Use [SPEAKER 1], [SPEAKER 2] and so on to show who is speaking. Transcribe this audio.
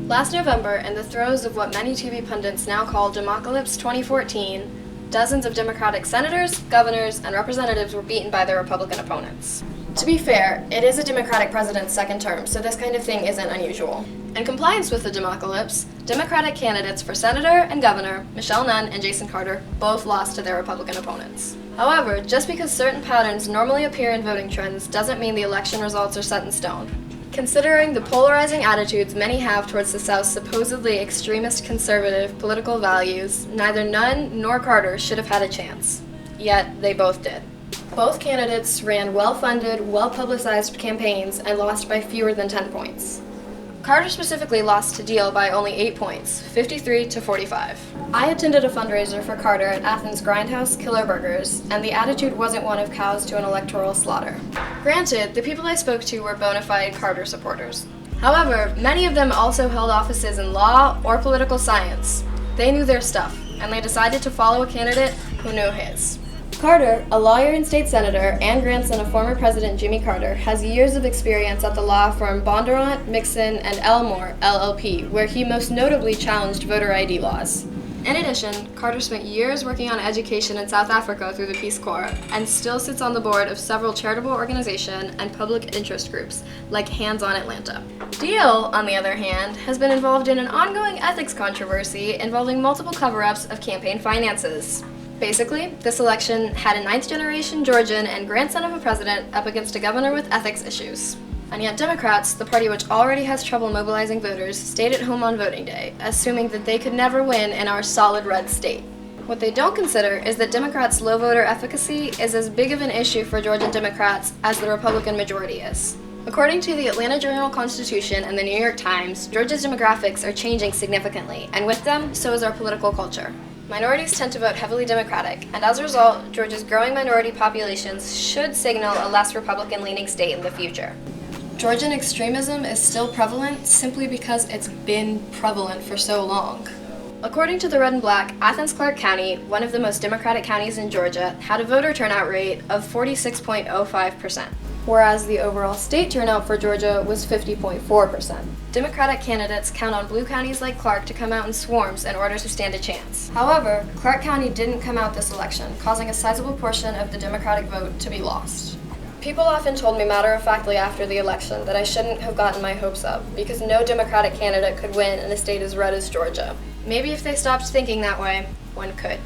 [SPEAKER 1] Last November, in the throes of what many TV pundits now call Democalypse 2014, dozens of Democratic senators, governors, and representatives were beaten by their Republican opponents. To be fair, it is a Democratic president's second term, so this kind of thing isn't unusual. In compliance with the Democalypse, Democratic candidates for senator and governor, Michelle Nunn and Jason Carter, both lost to their Republican opponents. However, just because certain patterns normally appear in voting trends doesn't mean the election results are set in stone. Considering the polarizing attitudes many have towards the South's supposedly extremist conservative political values, neither Nunn nor Carter should have had a chance. Yet, they both did. Both candidates ran well-funded, well-publicized campaigns and lost by fewer than 10 points. Carter specifically lost to Deal by only 8 points, 53 to 45. I attended a fundraiser for Carter at Athens' Grindhouse Killer Burgers, and the attitude wasn't one of cows to an electoral slaughter. Granted, the people I spoke to were bona fide Carter supporters. However, many of them also held offices in law or political science. They knew their stuff, and they decided to follow a candidate who knew his. Carter, a lawyer and state senator and grandson of former President Jimmy Carter, has years of experience at the law firm Bondurant, Mixon, and Elmore, LLP, where he most notably challenged voter ID laws. In addition, Carter spent years working on education in South Africa through the Peace Corps, and still sits on the board of several charitable organizations and public interest groups, like Hands on Atlanta. Deal, on the other hand, has been involved in an ongoing ethics controversy involving multiple cover-ups of campaign finances. Basically, this election had a ninth-generation Georgian and grandson of a president up against a governor with ethics issues. And yet Democrats, the party which already has trouble mobilizing voters, stayed at home on voting day, assuming that they could never win in our solid red state. What they don't consider is that Democrats' low voter efficacy is as big of an issue for Georgian Democrats as the Republican majority is. According to the Atlanta Journal-Constitution and the New York Times, Georgia's demographics are changing significantly, and with them, so is our political culture. Minorities tend to vote heavily Democratic, and as a result, Georgia's growing minority populations should signal a less Republican-leaning state in the future. Georgian extremism is still prevalent simply because it's been prevalent for so long. According to the Red and Black, Athens-Clarke County, one of the most Democratic counties in Georgia, had a voter turnout rate of 46.05%, whereas the overall state turnout for Georgia was 50.4%. Democratic candidates count on blue counties like Clarke to come out in swarms in order to stand a chance. However, Clarke County didn't come out this election, causing a sizable portion of the Democratic vote to be lost. People often told me matter-of-factly after the election that I shouldn't have gotten my hopes up, because no Democratic candidate could win in a state as red as Georgia. Maybe if they stopped thinking that way, one could.